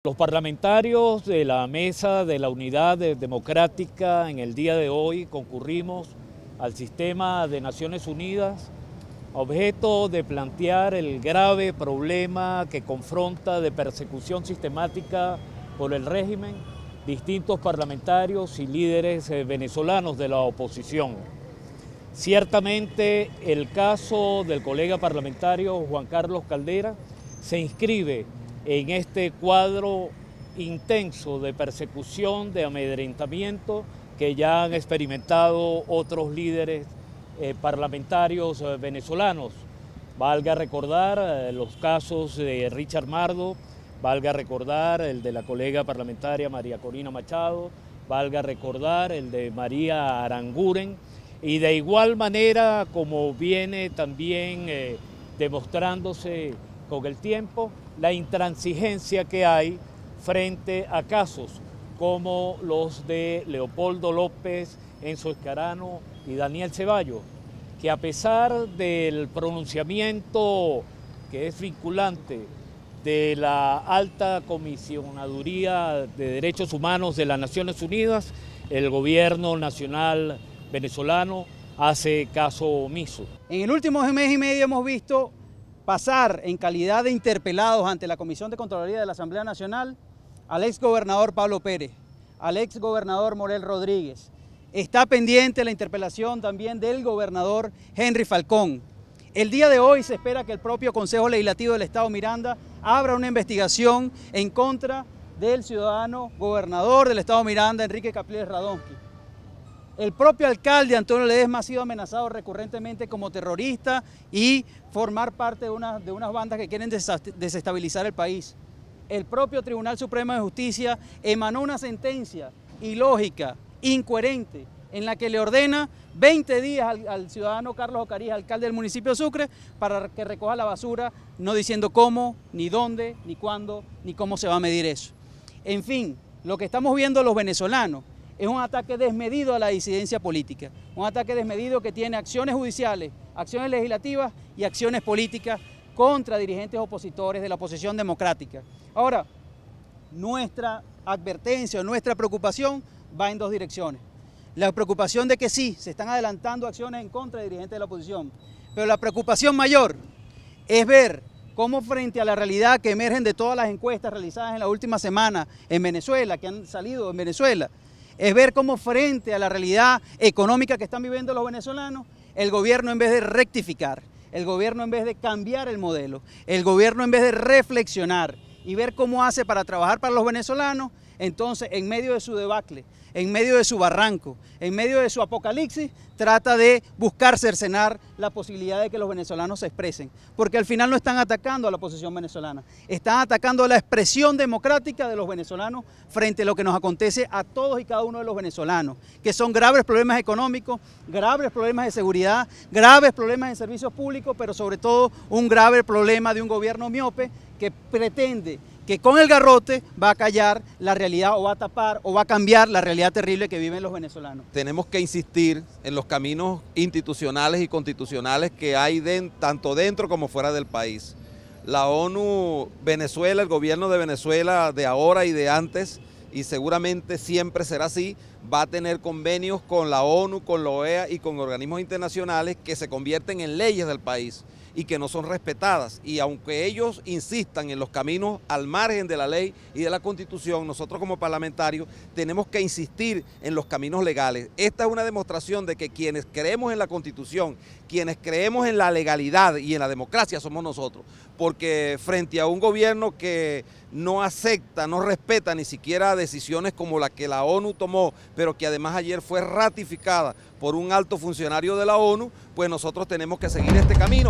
Los parlamentarios de la Mesa de la Unidad Democrática en el día de hoy concurrimos al sistema de Naciones Unidas a objeto de plantear el grave problema que confronta de persecución sistemática por el régimen distintos parlamentarios y líderes venezolanos de la oposición. Ciertamente el caso del colega parlamentario Juan Carlos Caldera se inscribe en este cuadro intenso de persecución, de amedrentamiento que ya han experimentado otros líderes parlamentarios venezolanos. Valga recordar los casos de Richard Mardo, valga recordar el de la colega parlamentaria María Corina Machado, valga recordar el de María Aranguren, y de igual manera como viene también demostrándose con el tiempo, la intransigencia que hay frente a casos como los de Leopoldo López, Enzo Escarano y Daniel Ceballos, que a pesar del pronunciamiento que es vinculante de la Alta Comisionaduría de Derechos Humanos de las Naciones Unidas, el gobierno nacional venezolano hace caso omiso. En el último mes y medio hemos visto pasar en calidad de interpelados ante la Comisión de Contraloría de la Asamblea Nacional al exgobernador Pablo Pérez, al exgobernador Morel Rodríguez. Está pendiente la interpelación también del gobernador Henry Falcón. El día de hoy se espera que el propio Consejo Legislativo del Estado Miranda abra una investigación en contra del ciudadano gobernador del Estado Miranda, Enrique Capriles Radonsky. El propio alcalde Antonio Ledesma ha sido amenazado recurrentemente como terrorista y formar parte de unas bandas que quieren desestabilizar el país. El propio Tribunal Supremo de Justicia emanó una sentencia ilógica, incoherente, en la que le ordena 20 días al ciudadano Carlos Ocarías, alcalde del municipio de Sucre, para que recoja la basura, no diciendo cómo, ni dónde, ni cuándo, ni cómo se va a medir eso. En fin, lo que estamos viendo los venezolanos es un ataque desmedido a la disidencia política, un ataque desmedido que tiene acciones judiciales, acciones legislativas y acciones políticas contra dirigentes opositores de la oposición democrática. Ahora, nuestra advertencia o nuestra preocupación va en dos direcciones. La preocupación de que sí, se están adelantando acciones en contra de dirigentes de la oposición, pero la preocupación mayor es ver cómo frente a la realidad que emergen de todas las encuestas realizadas en la última semana en Venezuela, que han salido en Venezuela, es ver cómo frente a la realidad económica que están viviendo los venezolanos, el gobierno en vez de rectificar, el gobierno en vez de cambiar el modelo, el gobierno en vez de reflexionar y ver cómo hace para trabajar para los venezolanos, entonces en medio de su debacle, en medio de su barranco, en medio de su apocalipsis, trata de buscar cercenar la posibilidad de que los venezolanos se expresen. Porque al final no están atacando a la oposición venezolana, están atacando a la expresión democrática de los venezolanos frente a lo que nos acontece a todos y cada uno de los venezolanos, que son graves problemas económicos, graves problemas de seguridad, graves problemas en servicios públicos, pero sobre todo un grave problema de un gobierno miope que pretende que con el garrote va a callar la realidad o va a tapar o va a cambiar la realidad terrible que viven los venezolanos. Tenemos que insistir en los caminos institucionales y constitucionales que hay tanto dentro como fuera del país. La ONU, Venezuela, el gobierno de Venezuela de ahora y de antes, y seguramente siempre será así, va a tener convenios con la ONU, con la OEA y con organismos internacionales que se convierten en leyes del país y que no son respetadas. Y aunque ellos insistan en los caminos al margen de la ley y de la Constitución, nosotros como parlamentarios tenemos que insistir en los caminos legales. Esta es una demostración de que quienes creemos en la Constitución, quienes creemos en la legalidad y en la democracia somos nosotros, porque frente a un gobierno que no acepta, no respeta ni siquiera decisiones como la que la ONU tomó, pero que además ayer fue ratificada por un alto funcionario de la ONU, pues nosotros tenemos que seguir este camino.